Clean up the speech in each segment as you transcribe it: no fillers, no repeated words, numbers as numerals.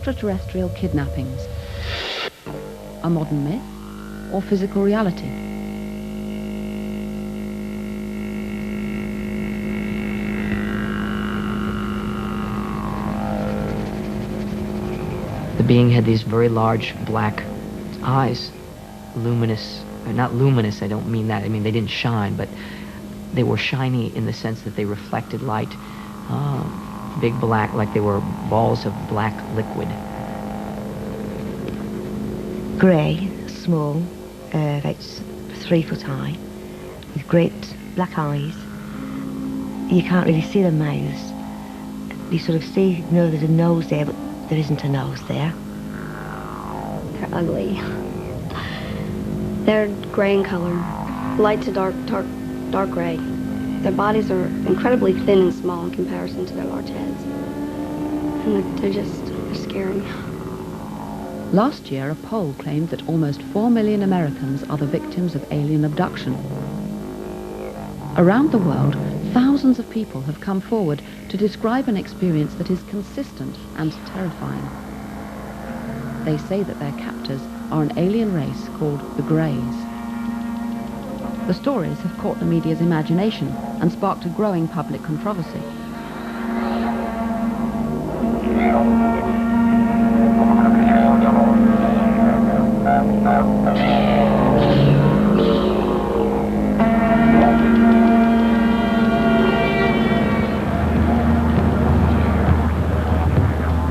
extraterrestrial kidnappings? A modern myth or physical reality? The being had these very large black eyes, luminous, not luminous, I don't mean that, I mean they didn't shine, but they were shiny in the sense that they reflected light, big black, like they were balls of black liquid. Grey, small, about 3 foot high, with great black eyes. You can't really see their mouths. You sort of know there's a nose there, but there isn't a nose there. They're ugly. They're gray in color, light to dark gray. Their bodies are incredibly thin and small in comparison to their large heads. And they're scary. Last year, a poll claimed that almost 4 million Americans are the victims of alien abduction. Around the world, thousands of people have come forward to describe an experience that is consistent and terrifying. They say that their captors are an alien race called the Greys. The stories have caught the media's imagination and sparked a growing public controversy.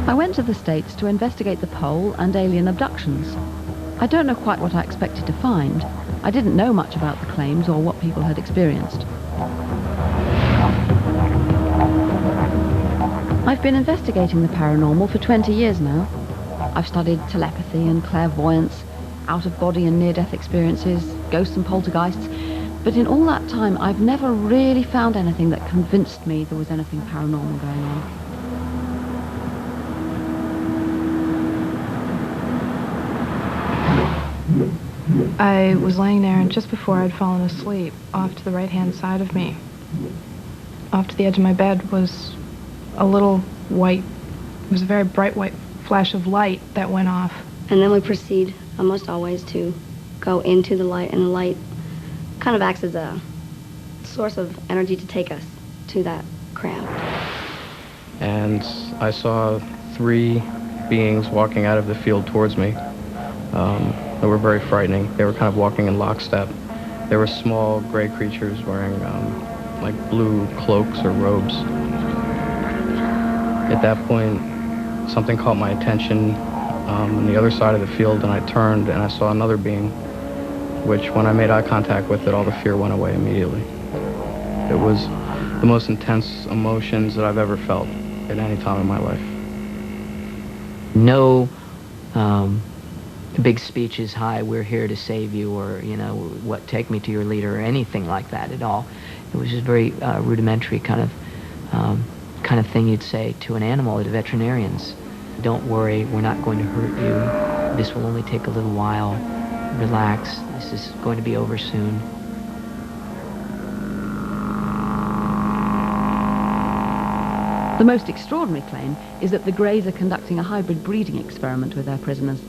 I went to the States to investigate the poll and alien abductions. I don't know quite what I expected to find. I didn't know much about the claims or what people had experienced. I've been investigating the paranormal for 20 years now. I've studied telepathy and clairvoyance, out-of-body and near-death experiences, ghosts and poltergeists, but in all that time I've never really found anything that convinced me there was anything paranormal going on. I was laying there, and just before I'd fallen asleep, off to the right-hand side of me, off to the edge of my bed, was a little white, it was a very bright white flash of light that went off. And then we proceed, almost always, to go into the light, and the light kind of acts as a source of energy to take us to that crowd. And I saw 3 beings walking out of the field towards me. They were very frightening. They were kind of walking in lockstep. They were small gray creatures wearing like blue cloaks or robes. At that point, something caught my attention on the other side of the field, and I turned and I saw another being, which when I made eye contact with it, all the fear went away immediately. It was the most intense emotions that I've ever felt at any time in my life. No big speeches, hi, we're here to save you, or, you know, what, take me to your leader, or anything like that at all. It was just very rudimentary kind of thing you'd say to an animal at veterinarians. Don't worry, we're not going to hurt you. This will only take a little while. Relax, this is going to be over soon. The most extraordinary claim is that the Greys are conducting a hybrid breeding experiment with their prisoners.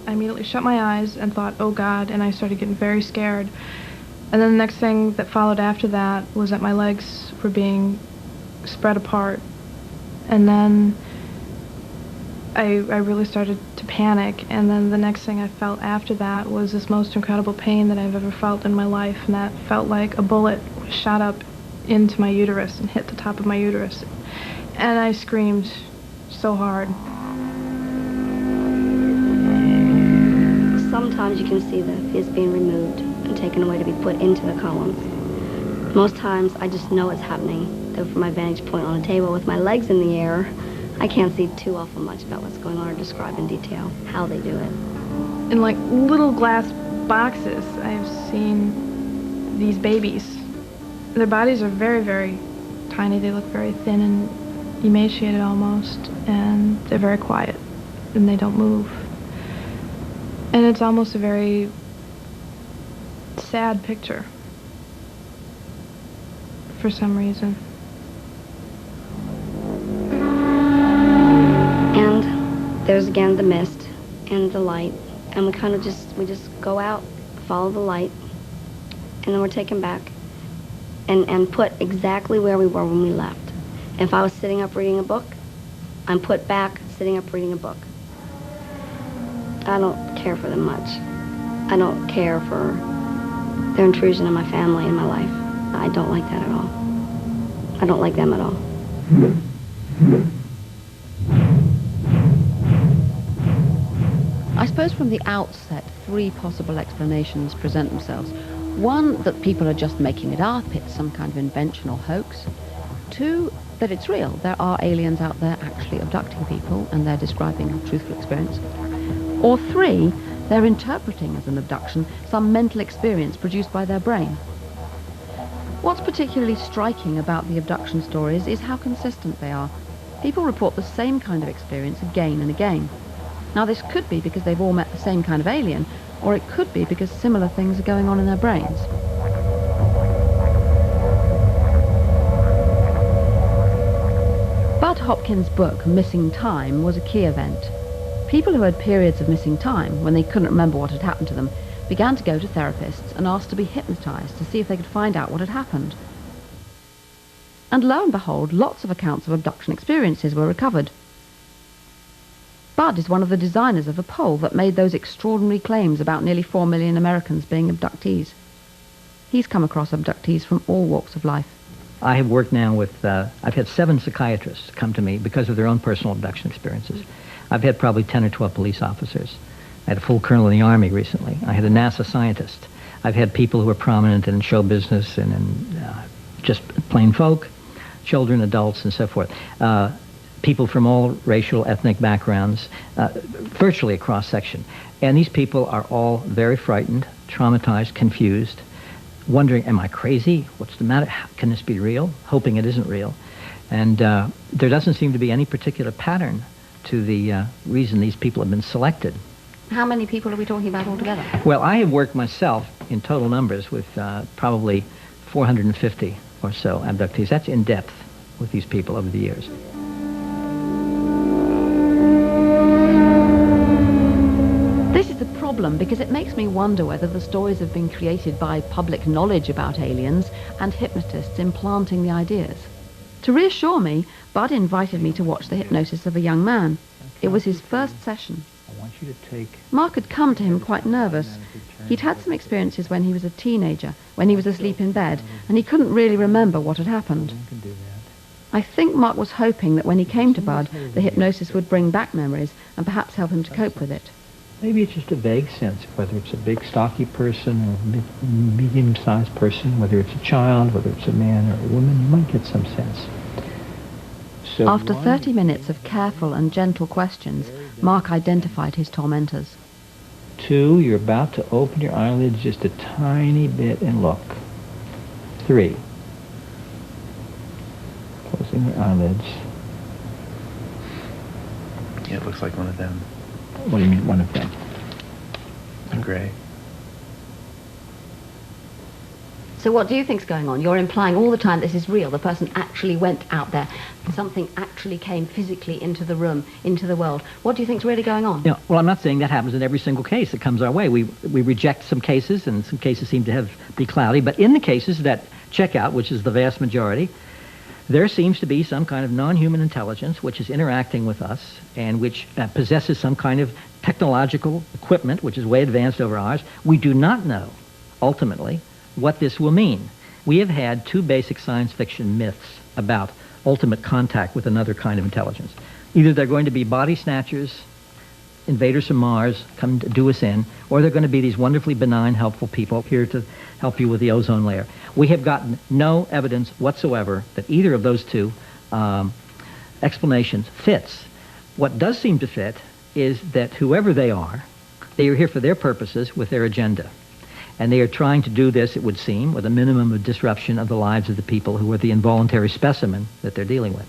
I immediately shut my eyes and thought, oh God, and I started getting very scared. And then the next thing that followed after that was that my legs were being spread apart. And then I really started to panic. And then the next thing I felt after that was this most incredible pain that I've ever felt in my life. And that felt like a bullet shot up into my uterus and hit the top of my uterus. And I screamed so hard. Sometimes you can see the fizz being removed and taken away to be put into the columns. Most times I just know it's happening, though from my vantage point on a table with my legs in the air, I can't see too awful much about what's going on or describe in detail how they do it. In like little glass boxes, I've seen these babies. Their bodies are very, very tiny. They look very thin and emaciated almost, and they're very quiet, and they don't move. And it's almost a very sad picture for some reason. And there's again the mist and the light, and we just go out, follow the light, and then we're taken back and put exactly where we were when we left. If I was sitting up reading a book, I'm put back sitting up reading a book. I don't care for them much. I don't care for their intrusion in my family and my life. I don't like that at all. I don't like them at all. I suppose from the outset, three possible explanations present themselves. One, that people are just making it up, it's some kind of invention or hoax. Two, that it's real. There are aliens out there actually abducting people, and they're describing a truthful experience. Or three, they're interpreting as an abduction some mental experience produced by their brain. What's particularly striking about the abduction stories is how consistent they are. People report the same kind of experience again and again. Now, this could be because they've all met the same kind of alien, or it could be because similar things are going on in their brains. Budd Hopkins' book, Missing Time, was a key event. People who had periods of missing time, when they couldn't remember what had happened to them, began to go to therapists and asked to be hypnotized to see if they could find out what had happened. And lo and behold, lots of accounts of abduction experiences were recovered. Budd is one of the designers of a poll that made those extraordinary claims about nearly 4 million Americans being abductees. He's come across abductees from all walks of life. I have worked now with, I've had 7 psychiatrists come to me because of their own personal abduction experiences. I've had probably 10 or 12 police officers. I had a full colonel in the Army recently. I had a NASA scientist. I've had people who are prominent in show business and in just plain folk, children, adults, and so forth. People from all racial, ethnic backgrounds, virtually a cross-section. And these people are all very frightened, traumatized, confused, wondering, am I crazy? What's the matter? How can this be real? Hoping it isn't real. And there doesn't seem to be any particular pattern to the reason these people have been selected. How many people are we talking about altogether? Well, I have worked myself in total numbers with probably 450 or so abductees. That's in depth with these people over the years. This is a problem because it makes me wonder whether the stories have been created by public knowledge about aliens and hypnotists implanting the ideas. To reassure me, Budd invited me to watch the hypnosis of a young man. It was his first session. I want you to take... Mark had come to him quite nervous. He'd had some experiences when he was a teenager, when he was asleep in bed, and he couldn't really remember what had happened. I think Mark was hoping that when he came to Budd, the hypnosis would bring back memories and perhaps help him to cope with it. Maybe it's just a vague sense, whether it's a big, stocky person or a medium-sized person, whether it's a child, whether it's a man or a woman, you might get some sense. So After 30 minutes of careful and gentle questions, Mark identified his tormentors. 2, you're about to open your eyelids just a tiny bit and look. 3, closing your eyelids. Yeah, it looks like one of them. What do you mean, one of them? In gray. So what do you think's going on? You're implying all the time this is real. The person actually went out there. Something actually came physically into the room, into the world. What do you think's really going on? Yeah, well, I'm not saying that happens in every single case that comes our way. We reject some cases, and some cases seem to be cloudy. But in the cases that check out, which is the vast majority, there seems to be some kind of non-human intelligence which is interacting with us and which possesses some kind of technological equipment which is way advanced over ours. We do not know, ultimately, what this will mean. We have had 2 basic science fiction myths about ultimate contact with another kind of intelligence. Either they're going to be body snatchers, invaders from Mars, come to do us in, or they're going to be these wonderfully benign, helpful people here to help you with the ozone layer. We have gotten no evidence whatsoever that either of those 2 explanations fits. What does seem to fit is that whoever they are here for their purposes with their agenda. And they are trying to do this, it would seem, with a minimum of disruption of the lives of the people who are the involuntary specimen that they're dealing with.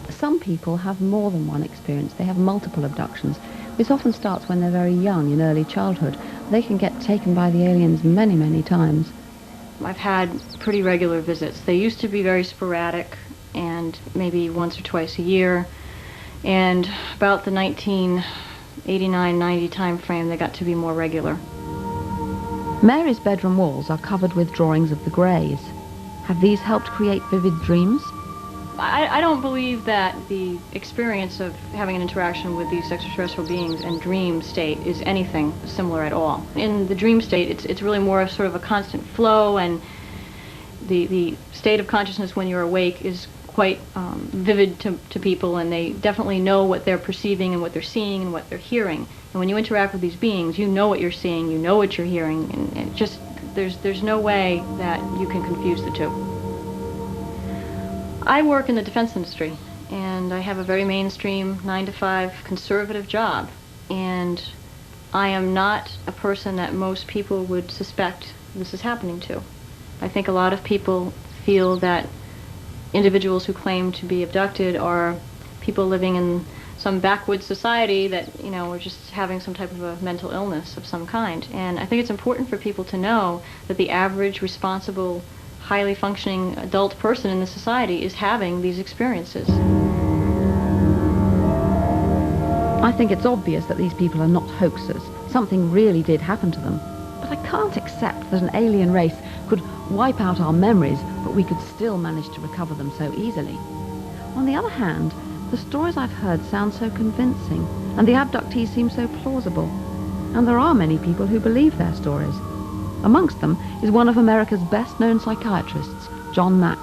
Some people have more than one experience. They have multiple abductions. This often starts when they're very young, in early childhood. They can get taken by the aliens many, many times. I've had pretty regular visits. They used to be very sporadic. and maybe once or twice a year. And about the 1989-90 time frame, they got to be more regular. Mary's bedroom walls are covered with drawings of the Greys. Have these helped create vivid dreams? I don't believe that the experience of having an interaction with these extraterrestrial beings and dream state is anything similar at all. In the dream state, it's really more of sort of a constant flow, and the state of consciousness when you're awake is quite vivid to people, and they definitely know what they're perceiving and what they're seeing and what they're hearing. And when you interact with these beings, you know what you're seeing, you know what you're hearing, and just there's no way that you can confuse the two. I work in the defense industry, and I have a very mainstream 9-to-5 conservative job, and I am not a person that most people would suspect this is happening to. I think a lot of people feel that individuals who claim to be abducted are people living in some backwoods society that, you know, are just having some type of a mental illness of some kind. And I think it's important for people to know that the average, responsible, highly functioning adult person in the society is having these experiences. I think it's obvious that these people are not hoaxers. Something really did happen to them. But I can't accept that an alien race could wipe out our memories, but we could still manage to recover them so easily. On the other hand, the stories I've heard sound so convincing, and the abductees seem so plausible. And there are many people who believe their stories. Amongst them is one of America's best-known psychiatrists, John Mack.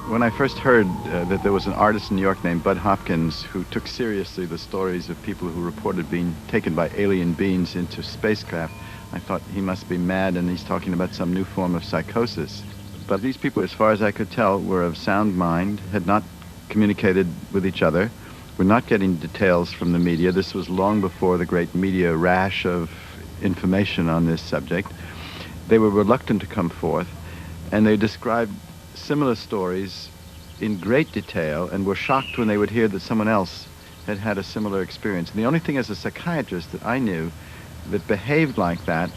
When I first heard that there was an artist in New York named Budd Hopkins who took seriously the stories of people who reported being taken by alien beings into spacecraft, I thought he must be mad and he's talking about some new form of psychosis. But these people, as far as I could tell, were of sound mind, had not communicated with each other, were not getting details from the media. This was long before the great media rash of information on this subject. They were reluctant to come forth, and they described similar stories in great detail and were shocked when they would hear that someone else had had a similar experience. And the only thing as a psychiatrist that I knew that behaved like that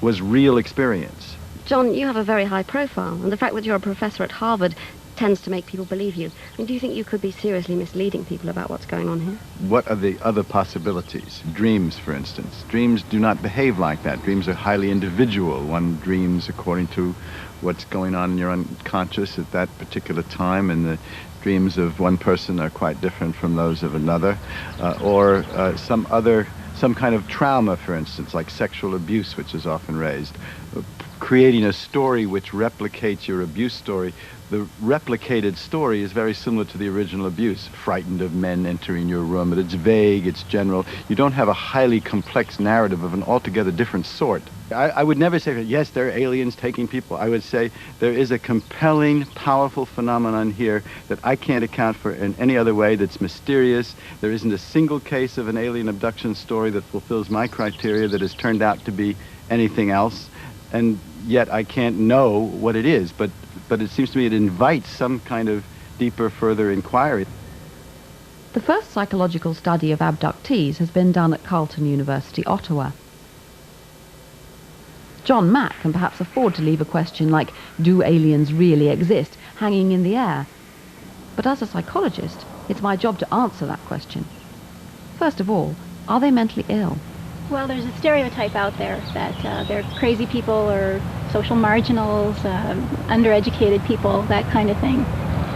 was real experience. John, you have a very high profile, and the fact that you're a professor at Harvard tends to make people believe you. I mean, do you think you could be seriously misleading people about what's going on here? What are the other possibilities? Dreams, for instance. Dreams do not behave like that. Dreams are highly individual. One dreams according to what's going on in your unconscious at that particular time, and the dreams of one person are quite different from those of another. Or some kind of trauma, for instance, like sexual abuse, which is often raised. Creating a story which replicates your abuse story. The replicated story is very similar to the original abuse. Frightened of men entering your room, but it's vague, it's general. You don't have a highly complex narrative of an altogether different sort. I would never say, yes, there are aliens taking people. I would say there is a compelling, powerful phenomenon here that I can't account for in any other way, that's mysterious. There isn't a single case of an alien abduction story that fulfills my criteria that has turned out to be anything else. And yet I can't know what it is, but it seems to me it invites some kind of deeper, further inquiry. The first psychological study of abductees has been done at Carleton University, Ottawa. John Mack can perhaps afford to leave a question like, do aliens really exist, hanging in the air? But as a psychologist, it's my job to answer that question. First of all, are they mentally ill? Well, there's a stereotype out there that they're crazy people or social marginals, undereducated people, that kind of thing.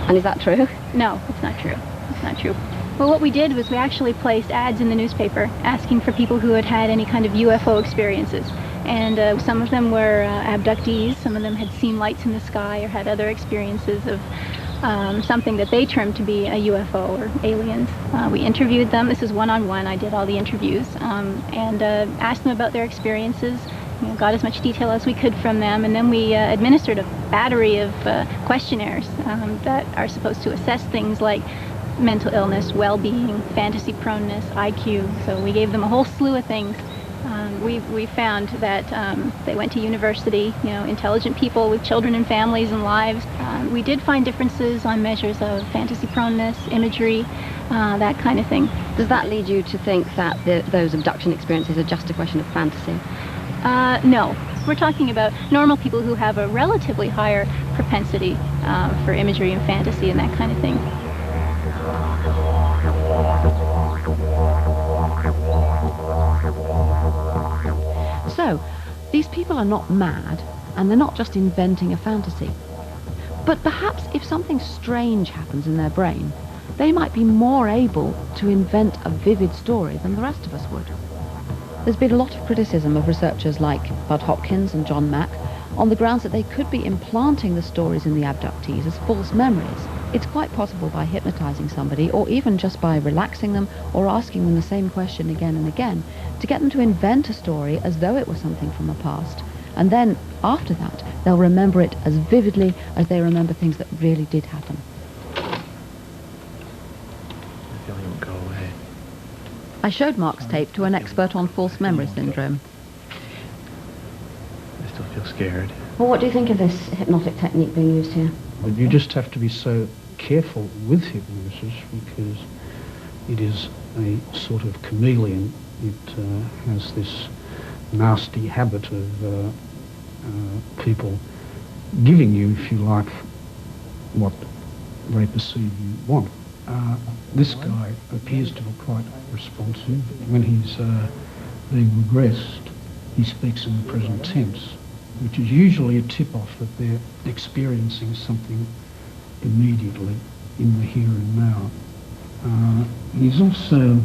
And is that true? No, it's not true. It's not true. Well, what we did was we actually placed ads in the newspaper asking for people who had had any kind of UFO experiences. And some of them were abductees, some of them had seen lights in the sky or had other experiences of something that they termed to be a UFO or aliens. We interviewed them. This is one-on-one. I did all the interviews and asked them about their experiences, got as much detail as we could from them, and then we administered a battery of questionnaires that are supposed to assess things like mental illness, well-being, fantasy proneness, IQ. So we gave them a whole slew of things. We found that they went to university, intelligent people with children and families and lives. We did find differences on measures of fantasy proneness, imagery, that kind of thing. Does that lead you to think that those abduction experiences are just a question of fantasy? No. We're talking about normal people who have a relatively higher propensity for imagery and fantasy and that kind of thing. So, these people are not mad, and they're not just inventing a fantasy. But perhaps if something strange happens in their brain, they might be more able to invent a vivid story than the rest of us would. There's been a lot of criticism of researchers like Budd Hopkins and John Mack on the grounds that they could be implanting the stories in the abductees as false memories. It's quite possible by hypnotizing somebody, or even just by relaxing them or asking them the same question again and again, to get them to invent a story as though it was something from the past. And then, after that, they'll remember it as vividly as they remember things that really did happen. The feeling won't go away. I showed Mark's tape to an expert on false memory syndrome. I still feel scared. Well, what do you think of this hypnotic technique being used here? But you just have to be so careful with hypnosis because it is a sort of chameleon. It has this nasty habit of people giving you, if you like, what they perceive you want. This guy appears to be quite responsive. When he's being regressed, he speaks in the present tense, which is usually a tip-off that they're experiencing something immediately in the here and now. He's also,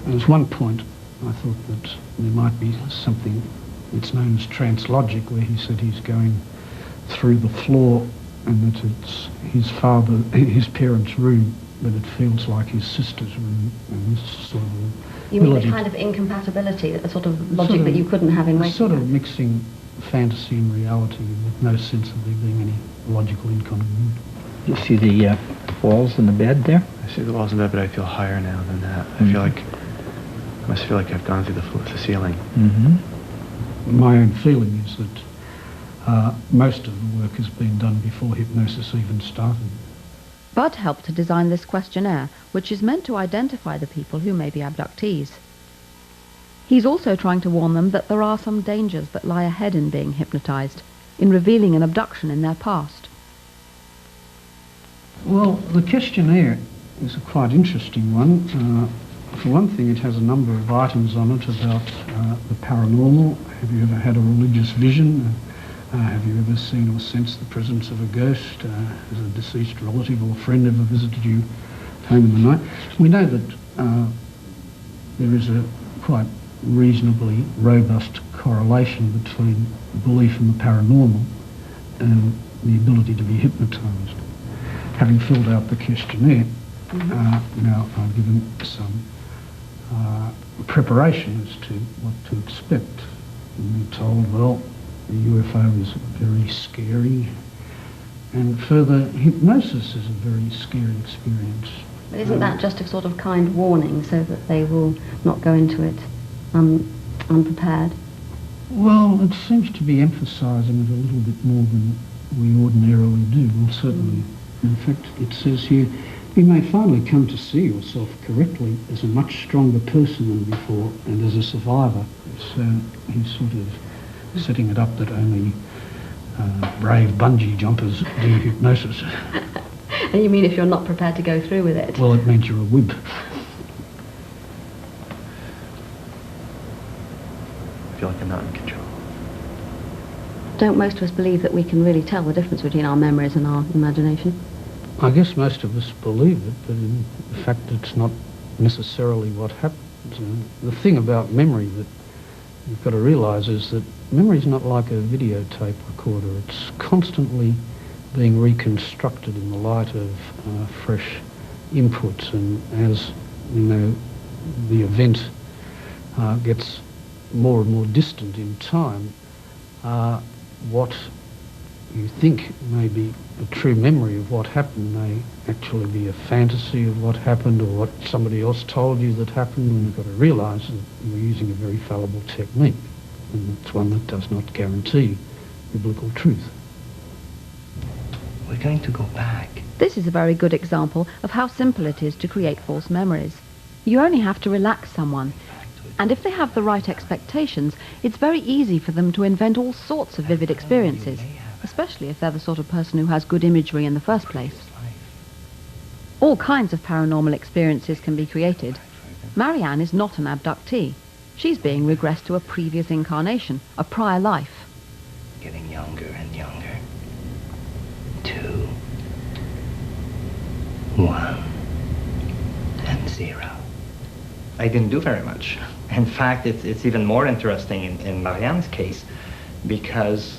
there's one point I thought that there might be something that's known as translogic, where he said he's going through the floor and that it's his parents' room, but it feels like his sister's room, and this sort of You mean the kind of incompatibility, a sort of logic that you couldn't have in waking sort of life? mixing fantasy and reality with no sense of there being any logical incongruity. You see the walls in the bed there? I see the walls in bed, but I feel higher now than that. I must feel like I've gone through the ceiling. Mm-hmm. My own feeling is that most of the work has been done before hypnosis even started. Budd helped to design this questionnaire, which is meant to identify the people who may be abductees. He's also trying to warn them that there are some dangers that lie ahead in being hypnotized, in revealing an abduction in their past. Well, the questionnaire is a quite interesting one. For one thing, it has a number of items on it about the paranormal. Have you ever had a religious vision? Have you ever seen or sensed the presence of a ghost? Has a deceased relative or friend ever visited you home in the night? We know that there is a quite reasonably robust correlation between belief in the paranormal and the ability to be hypnotised. Having filled out the questionnaire, now I've given some preparation as to what to expect. And we're told, well, the UFO is very scary, and further, hypnosis is a very scary experience. But isn't that just a sort of kind warning so that they will not go into it unprepared? Well, it seems to be emphasising it a little bit more than we ordinarily do. Well, certainly. In fact, it says here, you may finally come to see yourself correctly as a much stronger person than before and as a survivor. So he's sort of setting it up that only brave bungee jumpers do hypnosis. And you mean if you're not prepared to go through with it? Well, it means you're a wimp. I feel like I'm not in control. Don't most of us believe that we can really tell the difference between our memories and our imagination? I guess most of us believe it, but in fact it's not necessarily what happens. The thing about memory that you've got to realise is that memory's not like a videotape recorder. It's constantly being reconstructed in the light of fresh inputs, and as you know, the event gets more and more distant in time, what you think may be a true memory of what happened may actually be a fantasy of what happened or what somebody else told you that happened, and you've got to realise that you're using a very fallible technique, and it's one that does not guarantee biblical truth. We're going to go back. This is a very good example of how simple it is to create false memories. You only have to relax someone, and if they have the right expectations, it's very easy for them to invent all sorts of vivid experiences. especially if they're the sort of person who has good imagery in the first place. All kinds of paranormal experiences can be created. Marianne is not an abductee. She's being regressed to a previous incarnation, a prior life. Getting younger and younger. 2, 1, and 0. I didn't do very much. In fact, it's even more interesting in Marianne's case because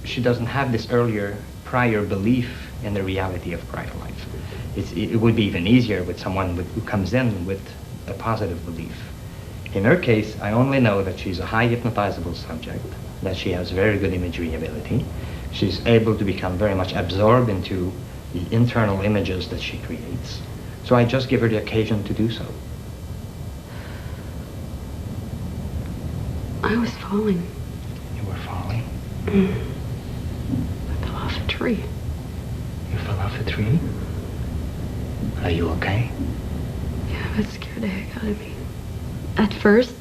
she doesn't have this prior belief in the reality of prior life. It would be even easier with someone who comes in with a positive belief. In her case, I only know that she's a high hypnotizable subject, that she has very good imagery ability. She's able to become very much absorbed into the internal images that she creates. So I just give her the occasion to do so. I was falling. You were falling? I fell off a tree. You fell off a tree? Are you okay? Yeah, it scared the heck out of me. At first,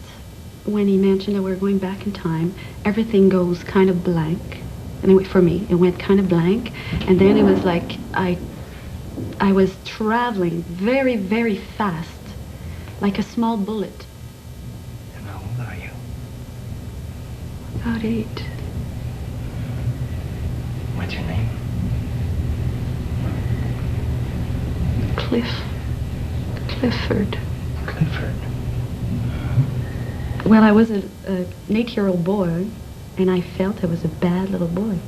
when he mentioned that we were going back in time, everything goes kind of blank. Anyway, for me, it went kind of blank. And then it was like I was traveling very, very fast, like a small bullet. And how old are you? About 8. What's your name? Clifford. Clifford. Well, I was an 8-year-old boy, and I felt I was a bad little boy.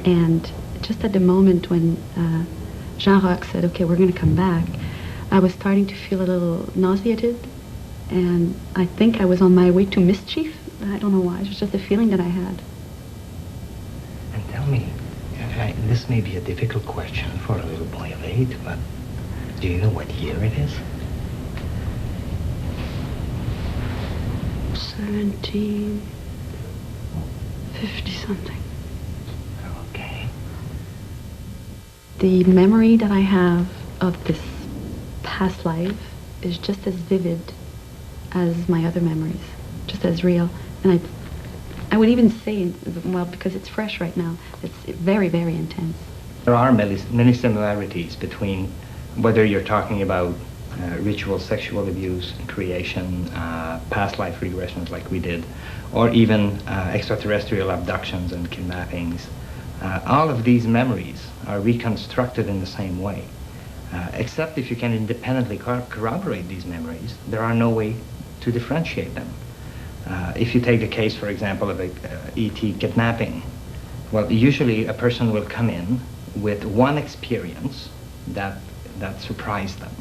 And just at the moment when Jean-Roch said, okay, we're going to come back, I was starting to feel a little nauseated, and I think I was on my way to mischief. I don't know why. It was just a feeling that I had. And tell me, this may be a difficult question for a little boy of 8, but do you know what year it is? 1750-something. Okay. The memory that I have of this past life is just as vivid as my other memories, just as real. And I would even say, well, because it's fresh right now, it's very, very intense. There are many similarities between whether you're talking about ritual sexual abuse, creation, past life regressions like we did, or even extraterrestrial abductions and kidnappings. All of these memories are reconstructed in the same way. Except if you can independently corroborate these memories, there are no way to differentiate them. If you take the case, for example, of a E.T. kidnapping, well, usually a person will come in with one experience that surprised them.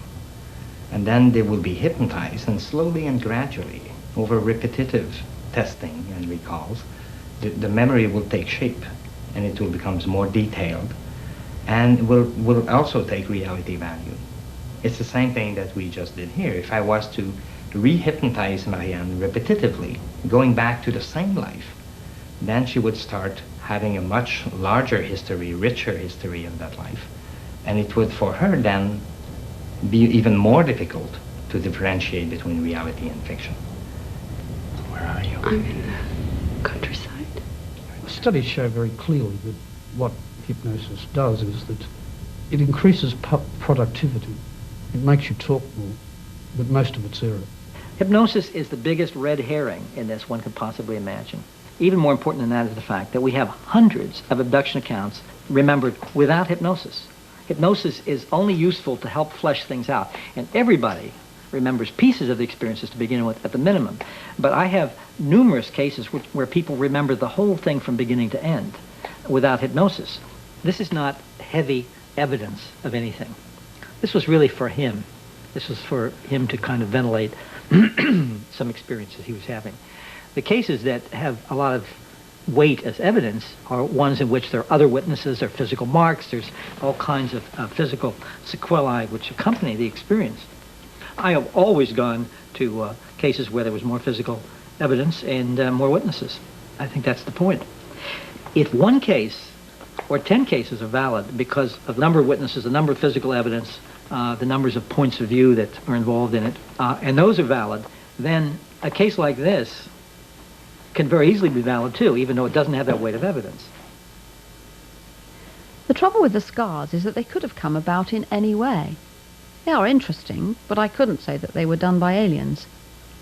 And then they will be hypnotized, and slowly and gradually, over repetitive testing and recalls, the memory will take shape, and it will become more detailed, and will also take reality value. It's the same thing that we just did here. If I was to re-hypnotize Marianne repetitively, going back to the same life, then she would start having a much larger history, richer history of that life. And it would, for her then, be even more difficult to differentiate between reality and fiction. Where are you? I'm in the countryside. Studies show very clearly that what hypnosis does is that it increases productivity. It makes you talk more, but most of it's error. Hypnosis is the biggest red herring in this one could possibly imagine. Even more important than that is the fact that we have hundreds of abduction accounts remembered without hypnosis. Hypnosis is only useful to help flesh things out, and everybody remembers pieces of the experiences to begin with at the minimum. But I have numerous cases where people remember the whole thing from beginning to end without hypnosis. This is not heavy evidence of anything. This was really for him. This was for him to kind of ventilate some experiences he was having. The cases that have a lot of weight as evidence are ones in which there are other witnesses, there are physical marks, there's all kinds of physical sequelae which accompany the experience. I have always gone to cases where there was more physical evidence and more witnesses. I think that's the point. If one case or 10 cases are valid because of the number of witnesses, the number of physical evidence, the numbers of points of view that are involved in it, and those are valid, then a case like this can very easily be valid too, even though it doesn't have that weight of evidence. The trouble with the scars is that they could have come about in any way. They are interesting, but I couldn't say that they were done by aliens,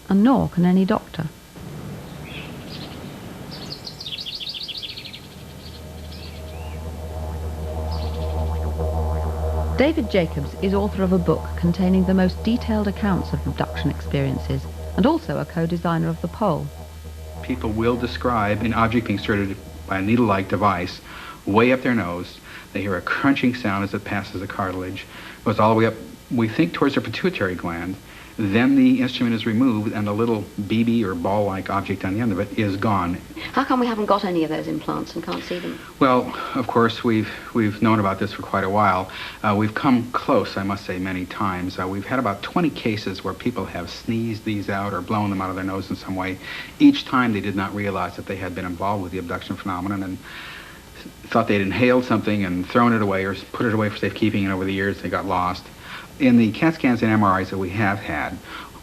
and nor can any doctor. David Jacobs is author of a book containing the most detailed accounts of abduction experiences, and also a co-designer of the pole. People will describe an object being inserted by a needle-like device way up their nose. They hear a crunching sound as it passes the cartilage, goes all the way up, we think, towards their pituitary gland. Then the instrument is removed and the little BB or ball-like object on the end of it is gone. How come we haven't got any of those implants and can't see them? Well, of course, we've known about this for quite a while. We've come close, I must say, many times. We've had about 20 cases where people have sneezed these out or blown them out of their nose in some way. Each time they did not realize that they had been involved with the abduction phenomenon and thought they'd inhaled something and thrown it away or put it away for safekeeping, and over the years they got lost. In the CAT scans and MRIs that we have had,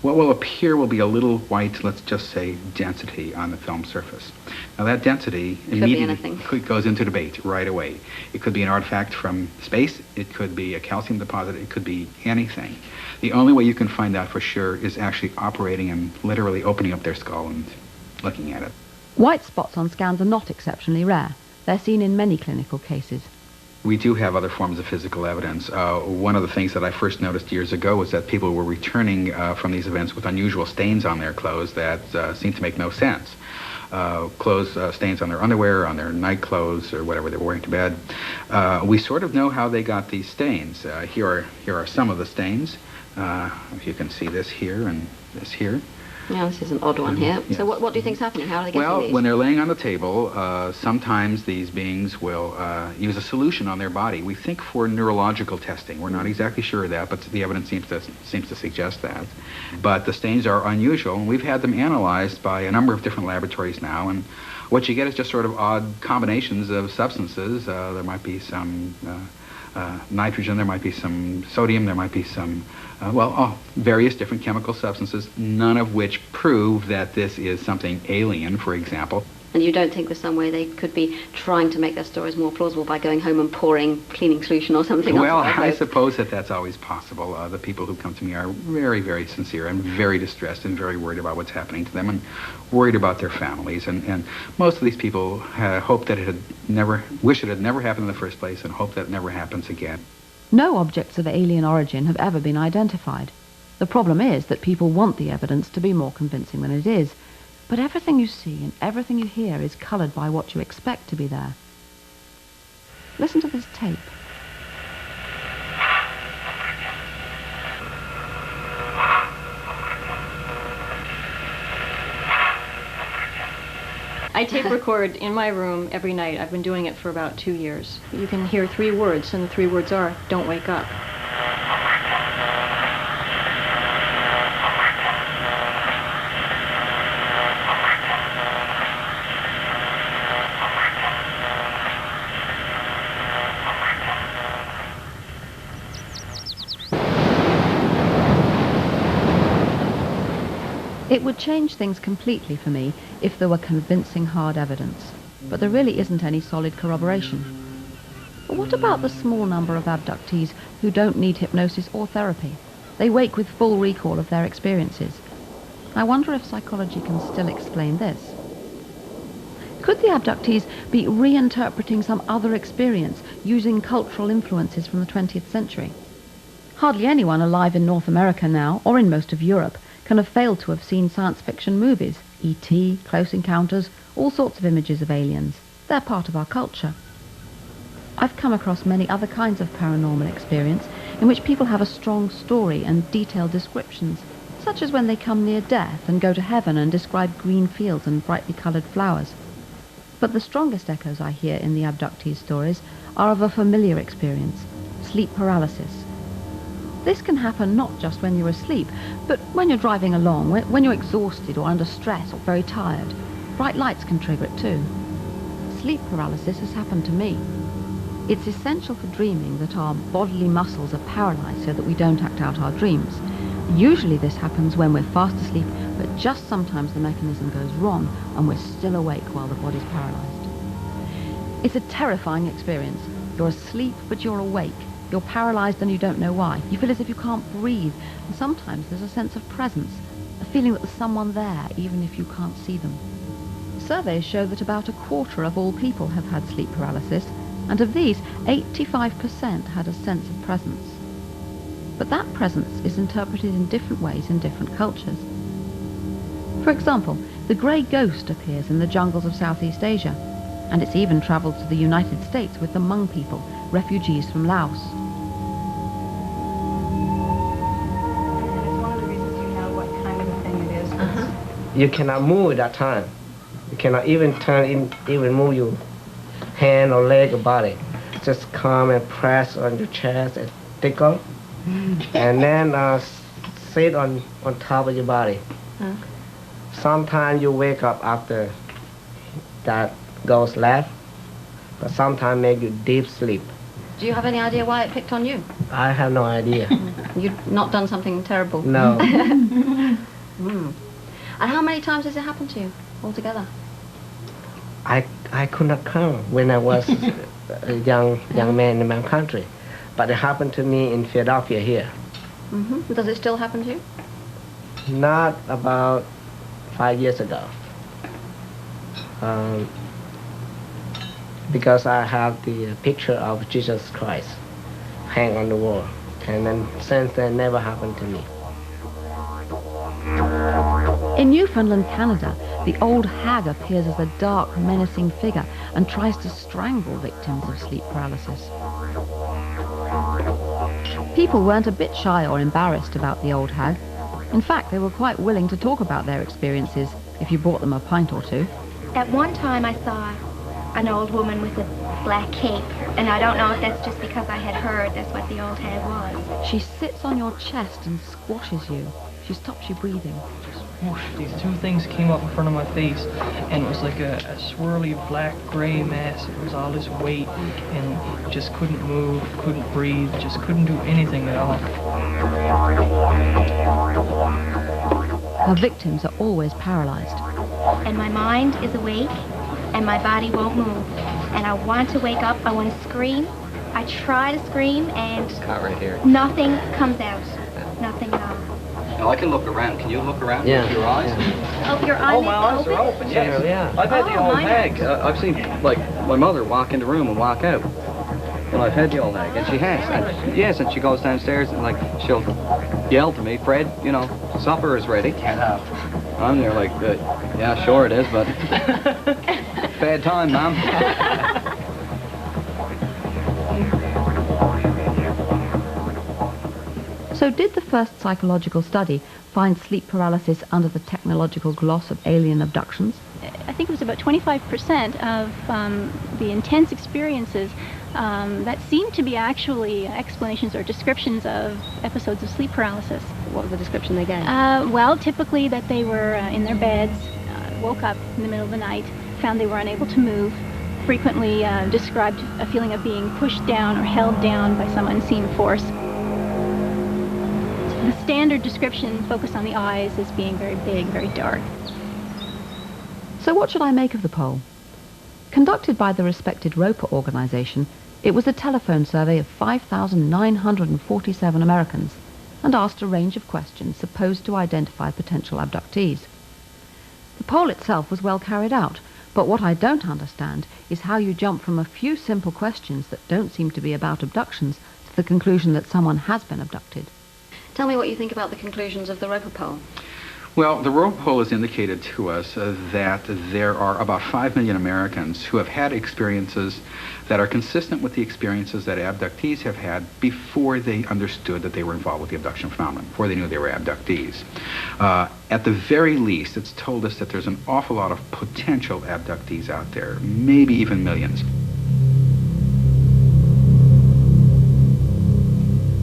what will appear will be a little white, let's just say, density on the film surface. Now that density immediately goes into debate right away. It could be an artifact from space, it could be a calcium deposit, it could be anything. The only way you can find out for sure is actually operating and literally opening up their skull and looking at it. White spots on scans are not exceptionally rare. They're seen in many clinical cases. We do have other forms of physical evidence. One of the things that I first noticed years ago was that people were returning from these events with unusual stains on their clothes that seemed to make no sense. Stains on their underwear, on their night clothes, or whatever they were wearing to bed. We sort of know how they got these stains. Here are some of the stains. If you can see this here and this here. Yeah, this is an odd one here. Yes. So what do you think's happening? How are they getting these? Well, when they're laying on the table, sometimes these beings will use a solution on their body. We think for neurological testing. We're not exactly sure of that, but the evidence seems to suggest that. But the stains are unusual, and we've had them analyzed by a number of different laboratories now, and what you get is just sort of odd combinations of substances. There might be some nitrogen, there might be some sodium, there might be some various different chemical substances, none of which prove that this is something alien, for example. And you don't think there's some way they could be trying to make their stories more plausible by going home and pouring cleaning solution or something? Well, I suppose that's always possible. The people who come to me are very, very sincere and very distressed and very worried about what's happening to them and worried about their families. And most of these people hope that wish it had never happened in the first place and hope that it never happens again. No objects of alien origin have ever been identified. The problem is that people want the evidence to be more convincing than it is. But everything you see and everything you hear is coloured by what you expect to be there. Listen to this tape. I tape record in my room every night. I've been doing it for about 2 years. You can hear 3 words, and the 3 words are, "Don't wake up." It would change things completely for me if there were convincing hard evidence, but there really isn't any solid corroboration. But what about the small number of abductees who don't need hypnosis or therapy? They wake with full recall of their experiences. I wonder if psychology can still explain this. Could the abductees be reinterpreting some other experience using cultural influences from the 20th century? Hardly anyone alive in North America now, or in most of Europe, can have failed to have seen science fiction movies, E.T., Close Encounters, all sorts of images of aliens. They're part of our culture. I've come across many other kinds of paranormal experience in which people have a strong story and detailed descriptions, such as when they come near death and go to heaven and describe green fields and brightly coloured flowers. But the strongest echoes I hear in the abductees' stories are of a familiar experience, sleep paralysis. This can happen not just when you're asleep, but when you're driving along, when you're exhausted or under stress or very tired. Bright lights can trigger it too. Sleep paralysis has happened to me. It's essential for dreaming that our bodily muscles are paralyzed so that we don't act out our dreams. Usually this happens when we're fast asleep, but just sometimes the mechanism goes wrong and we're still awake while the body's paralyzed. It's a terrifying experience, You're asleep, but you're awake. You're paralyzed and you don't know why. You feel as if you can't breathe. And sometimes there's a sense of presence, a feeling that there's someone there, even if you can't see them. Surveys show that about a quarter of all people have had sleep paralysis, and of these, 85% had a sense of presence. But that presence is interpreted in different ways in different cultures. For example, the grey ghost appears in the jungles of Southeast Asia, and it's even travelled to the United States with the Hmong people, refugees from Laos. It's one of the reasons you know what kind of a thing it is. You cannot move at that time. You cannot even even move your hand or leg or body. Just come and press on your chest and tickle, and then sit on top of your body. Sometimes you wake up after that goes left, but sometimes make you deep sleep. Do you have any idea why it picked on you? I have no idea. You've not done something terrible? No. And how many times has it happened to you altogether? I could not count when I was a young man in my country, but it happened to me in Philadelphia here. Does it still happen to you? Not about 5 years ago. Because I have the picture of Jesus Christ hang on the wall, and then since then never happened to me. In Newfoundland, Canada, the old hag appears as a dark, menacing figure and tries to strangle victims of sleep paralysis. People weren't a bit shy or embarrassed about the old hag. In fact, they were quite willing to talk about their experiences if you bought them a pint or two. At one time I saw an old woman with a black cape, and I don't know if that's just because I had heard that's what the old hag was. She sits on your chest and squashes you. She stops you breathing. Whoosh, these two things came up in front of my face, and it was like a swirly black gray mass. It was all this weight, and just couldn't move, couldn't breathe, just couldn't do anything at all. Her victims are always paralyzed. And my mind is awake, and my body won't move. And I want to wake up, I want to scream. I try to scream, and right here. nothing comes out. Nothing at all. Now I can look around. Can you look around Yeah. with your eyes? Yeah. Oh, your eyes Oh, my eyes are open, yes. Yeah. I've had the old mine hag. I've seen, like, my mother walk in the room and walk out. And I've had the old hag, and she has. And, yes, and she goes downstairs and, like, she'll yell to me, Fred, you know, supper is ready. Get up. I'm there like, yeah, sure it is, but bad time, Mom. So did the first psychological study find sleep paralysis under the technological gloss of alien abductions? I think it was about 25% of the intense experiences that seemed to be actually explanations or descriptions of episodes of sleep paralysis. What was the description they gave? Well, typically that they were in their beds, woke up in the middle of the night, found they were unable to move, frequently described a feeling of being pushed down or held down by some unseen force. The standard description focused on the eyes as being very big, very dark. So what should I make of the poll? Conducted by the respected Roper organization, it was a telephone survey of 5,947 Americans and asked a range of questions supposed to identify potential abductees. The poll itself was well carried out, but what I don't understand is how you jump from a few simple questions that don't seem to be about abductions to the conclusion that someone has been abducted. Tell me what you think about the conclusions of the Roper poll. Well, the Roper poll has indicated to us that there are about 5 million Americans who have had experiences that are consistent with the experiences that abductees have had before they understood that they were involved with the abduction phenomenon, before they knew they were abductees. At the very least, it's told us that there's an awful lot of potential abductees out there, maybe even millions.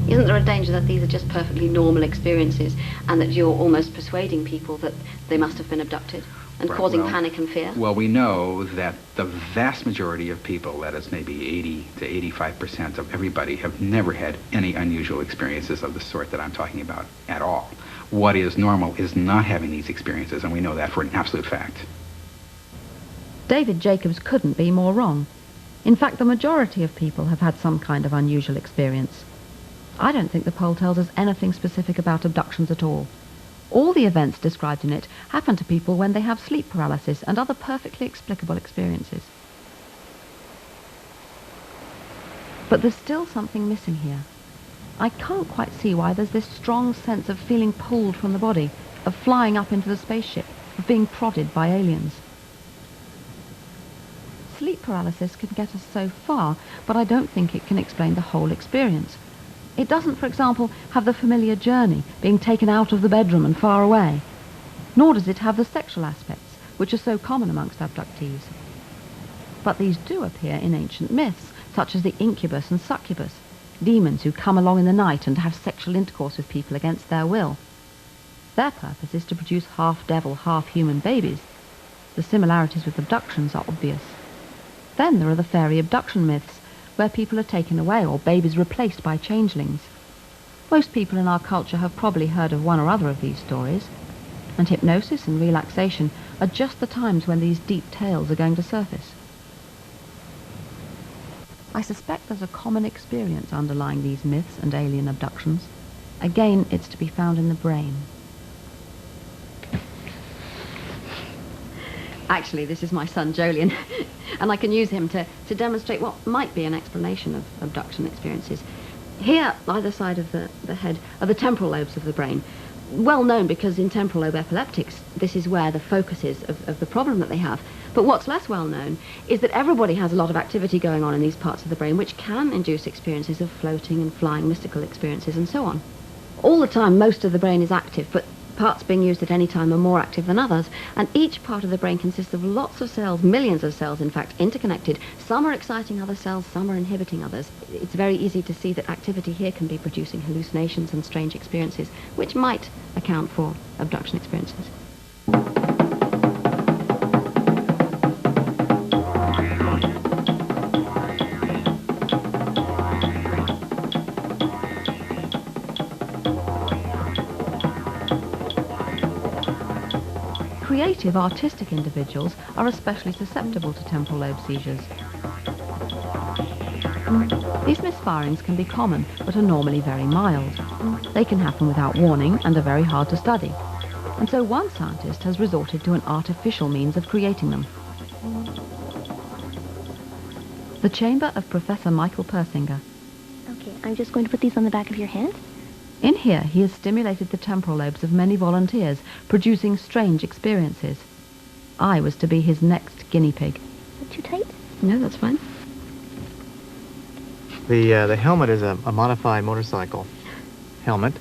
Isn't there a danger that these are just perfectly normal experiences and that you're almost persuading people that they must have been abducted and Right, causing well, panic and fear? Well, we know that the vast majority of people, that is maybe 80 to 85% of everybody, have never had any unusual experiences of the sort that I'm talking about at all. What is normal is not having these experiences, and we know that for an absolute fact. David Jacobs couldn't be more wrong. In fact, the majority of people have had some kind of unusual experience. I don't think the poll tells us anything specific about abductions at all. All the events described in it happen to people when they have sleep paralysis and other perfectly explicable experiences. But there's still something missing here. I can't quite see why there's this strong sense of feeling pulled from the body, of flying up into the spaceship, of being prodded by aliens. Sleep paralysis can get us so far, but I don't think it can explain the whole experience. It doesn't, for example, have the familiar journey, being taken out of the bedroom and far away. Nor does it have the sexual aspects, which are so common amongst abductees. But these do appear in ancient myths, such as the incubus and succubus, demons who come along in the night and have sexual intercourse with people against their will. Their purpose is to produce half-devil, half-human babies. The similarities with abductions are obvious. Then there are the fairy abduction myths, where people are taken away or babies replaced by changelings. Most people in our culture have probably heard of one or other of these stories, and hypnosis and relaxation are just the times when these deep tales are going to surface. I suspect there's a common experience underlying these myths and alien abductions. Again, it's to be found in the brain. Actually, this is my son, Jolien, and I can use him to demonstrate what might be an explanation of abduction experiences. Here, either side of the head, are the temporal lobes of the brain. Well known because in temporal lobe epileptics, this is where the focus is of the problem that they have. But what's less well known is that everybody has a lot of activity going on in these parts of the brain which can induce experiences of floating and flying, mystical experiences and so on. All the time, most of the brain is active, but parts being used at any time are more active than others, and each part of the brain consists of lots of cells, millions of cells in fact, interconnected. Some are exciting other cells, some are inhibiting others. It's very easy to see that activity here can be producing hallucinations and strange experiences, which might account for abduction experiences. Creative, artistic individuals are especially susceptible to temporal lobe seizures. These misfirings can be common, but are normally very mild. They can happen without warning and are very hard to study. And so one scientist has resorted to an artificial means of creating them. The chamber of Professor Michael Persinger. Okay, I'm just going to put these on the back of your hand. In here, he has stimulated the temporal lobes of many volunteers, producing strange experiences. I was to be his next guinea pig. Is that too tight? No, that's fine. The helmet is a modified motorcycle helmet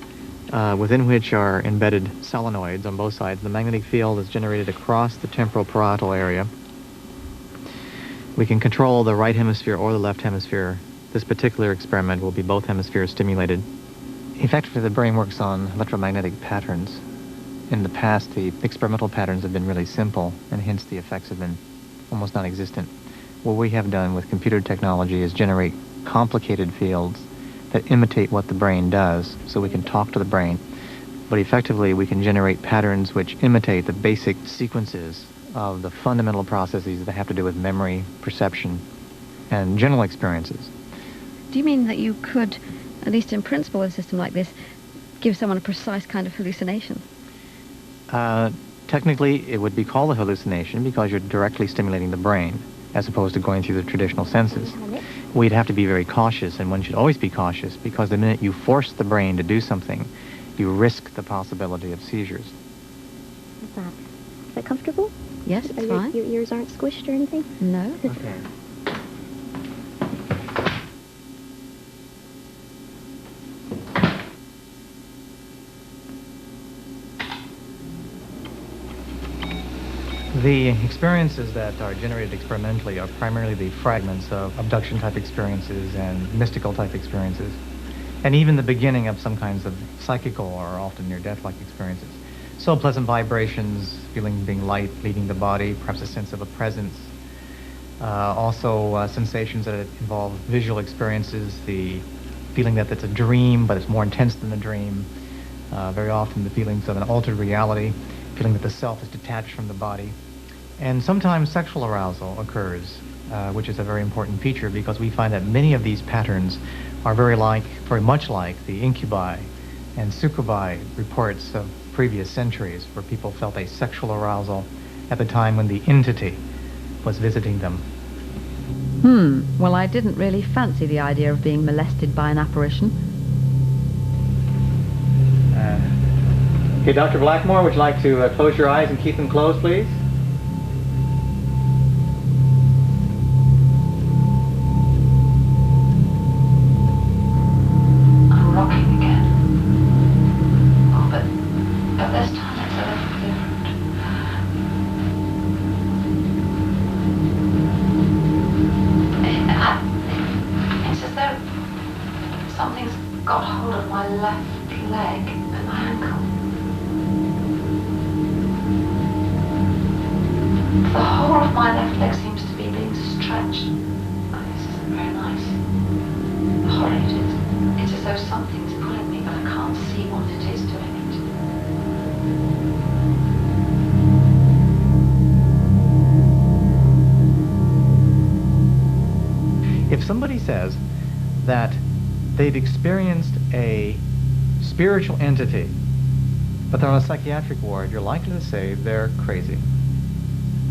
within which are embedded solenoids on both sides. The magnetic field is generated across the temporal parietal area. We can control the right hemisphere or the left hemisphere. This particular experiment will be both hemispheres stimulated. Effectively, the brain works on electromagnetic patterns. In the past, the experimental patterns have been really simple, and hence the effects have been almost non-existent. What we have done with computer technology is generate complicated fields that imitate what the brain does, so we can talk to the brain. But effectively, we can generate patterns which imitate the basic sequences of the fundamental processes that have to do with memory, perception, and general experiences. Do you mean that you could, at least in principle, with a system like this, give someone a precise kind of hallucination? Technically, it would be called a hallucination because you're directly stimulating the brain, as opposed to going through the traditional senses. We'd have to be very cautious, and one should always be cautious, because the minute you force the brain to do something, you risk the possibility of seizures. What's that? Is that comfortable? Yes, it's fine. Your ears aren't squished or anything? No. Okay. The experiences that are generated experimentally are primarily the fragments of abduction-type experiences and mystical-type experiences, and even the beginning of some kinds of psychical or often near-death-like experiences. So pleasant vibrations, feeling being light, leaving the body, perhaps a sense of a presence. Also sensations that involve visual experiences, the feeling that it's a dream, but it's more intense than the dream. Very often the feelings of an altered reality, feeling that the self is detached from the body. And sometimes sexual arousal occurs which is a very important feature because we find that many of these patterns are very much like the incubi and succubi reports of previous centuries, where people felt a sexual arousal at the time when the entity was visiting them. Well, I didn't really fancy the idea of being molested by an apparition. Okay, Dr. Blackmore, would you like to close your eyes and keep them closed, please? I'm rocking again. Oh, but this time it's a little different. It's as though something's got hold of my left leg and my ankle. The whole of my left leg seems to be being stretched. Oh, this isn't very nice. Horrid. It's as though something's pulling me, but I can't see what it is doing it. If somebody says that they've experienced a spiritual entity, but they're on a psychiatric ward, you're likely to say they're crazy.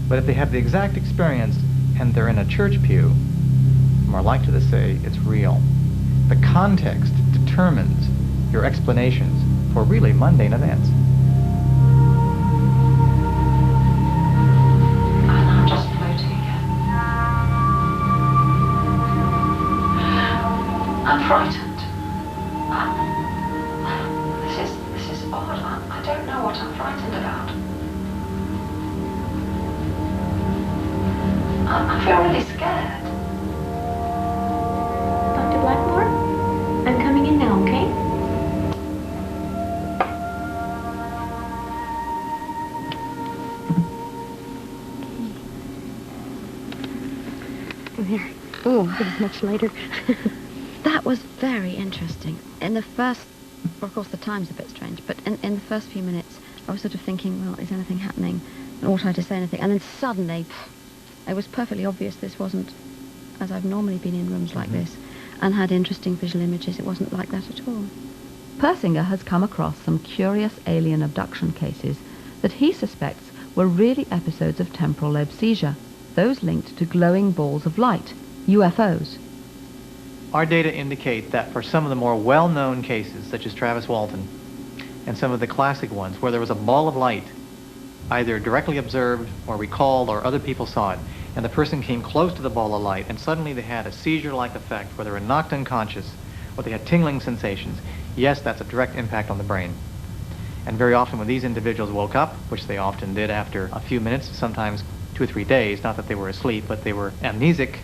But if they have the exact experience and they're in a church pew, you're more likely to say it's real. The context determines your explanations for really mundane events. And I'm just floating again. I'm frightened. This is odd. I don't know what I'm frightened about. I feel really scared. Dr. Blackmore, I'm coming in now, okay? There. Oh, it was much lighter. That was very interesting. In the first, well, of course the time's a bit strange, but in the first few minutes I was sort of thinking, well, is anything happening? And ought I to say anything? And then suddenly, it was perfectly obvious this wasn't, as I've normally been in rooms like this, and had interesting visual images. It wasn't like that at all. Persinger has come across some curious alien abduction cases that he suspects were really episodes of temporal lobe seizure, those linked to glowing balls of light, UFOs. Our data indicate that for some of the more well-known cases, such as Travis Walton, and some of the classic ones, where there was a ball of light, either directly observed or recalled or other people saw it, and the person came close to the ball of light and suddenly they had a seizure-like effect where they were knocked unconscious or they had tingling sensations. Yes, that's a direct impact on the brain. And very often when these individuals woke up, which they often did after a few minutes, sometimes 2 or 3 days, not that they were asleep, but they were amnesic,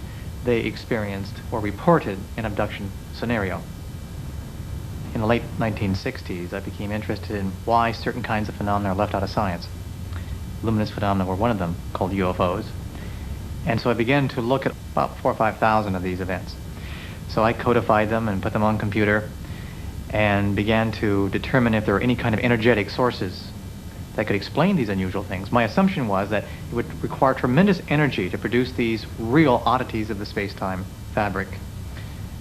they experienced or reported an abduction scenario. In the late 1960s, I became interested in why certain kinds of phenomena are left out of science. Luminous phenomena were one of them, called UFOs. And so I began to look at about 4,000 or 5,000 of these events. So I codified them and put them on computer and began to determine if there were any kind of energetic sources that could explain these unusual things. My assumption was that it would require tremendous energy to produce these real oddities of the space-time fabric.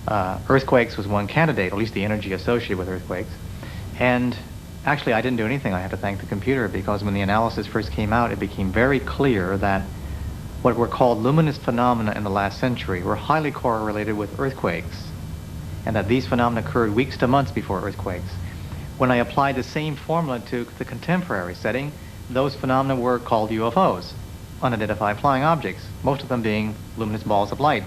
Earthquakes was one candidate, at least the energy associated with earthquakes. And actually, I didn't do anything. I have to thank the computer, because when the analysis first came out, it became very clear that what were called luminous phenomena in the last century were highly correlated with earthquakes, and that these phenomena occurred weeks to months before earthquakes. When I applied the same formula to the contemporary setting, those phenomena were called UFOs, unidentified flying objects, most of them being luminous balls of light.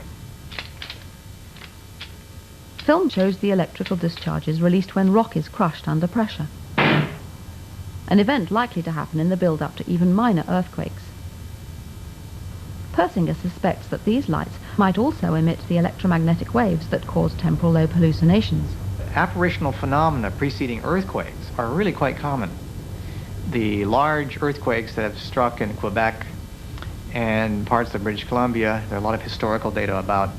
Film shows the electrical discharges released when rock is crushed under pressure, an event likely to happen in the build-up to even minor earthquakes. Persinger suspects that these lights might also emit the electromagnetic waves that cause temporal lobe hallucinations. Apparitional phenomena preceding earthquakes are really quite common. The large earthquakes that have struck in Quebec and parts of British Columbia, there are a lot of historical data about,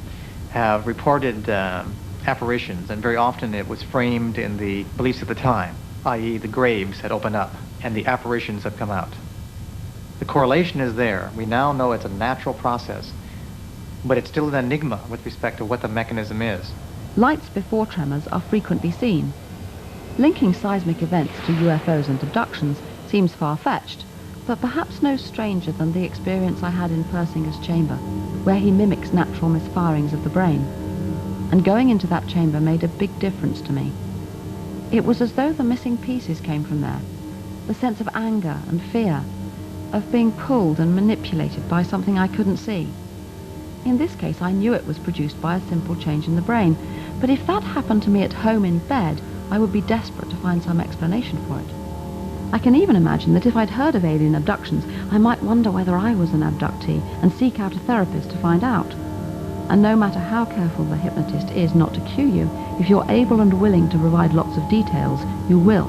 have reported apparitions, and very often it was framed in the beliefs of the time, i.e. the graves had opened up and the apparitions have come out. The correlation is there. We now know it's a natural process. but it's still an enigma with respect to what the mechanism is. Lights before tremors are frequently seen. Linking seismic events to UFOs and abductions seems far-fetched, but perhaps no stranger than the experience I had in Persinger's chamber, where he mimics natural misfirings of the brain. And going into that chamber made a big difference to me. It was as though the missing pieces came from there. The sense of anger and fear, of being pulled and manipulated by something I couldn't see. In this case, I knew it was produced by a simple change in the brain, but if that happened to me at home in bed, I would be desperate to find some explanation for it. I can even imagine that if I'd heard of alien abductions, I might wonder whether I was an abductee and seek out a therapist to find out. And no matter how careful the hypnotist is not to cue you, if you're able and willing to provide lots of details, you will,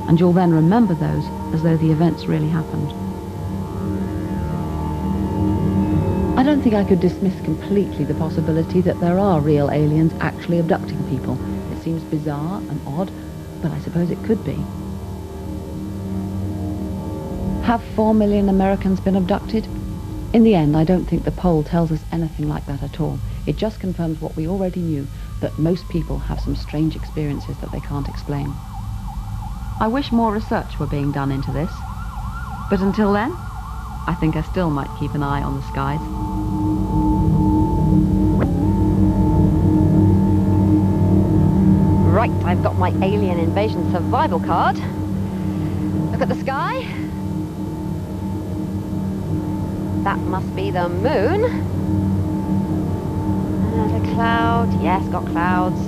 and you'll then remember those as though the events really happened. I don't think I could dismiss completely the possibility that there are real aliens actually abducting people. It seems bizarre and odd, but I suppose it could be. Have 4 million Americans been abducted? In the end, I don't think the poll tells us anything like that at all. It just confirms what we already knew, that most people have some strange experiences that they can't explain. I wish more research were being done into this. But until then, I think I still might keep an eye on the skies. Right, I've got my alien invasion survival card. Look at the sky. That must be the moon. And a cloud. Yes, got clouds.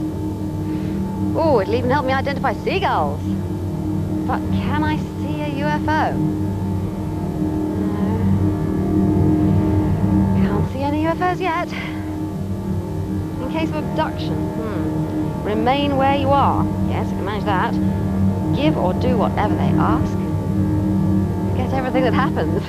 Oh, it'll even help me identify seagulls. But can I see a UFO? No. Can't see any UFOs yet. In case of abduction, remain where you are. Yes, I can manage that. Give or do whatever they ask. Forget everything that happens.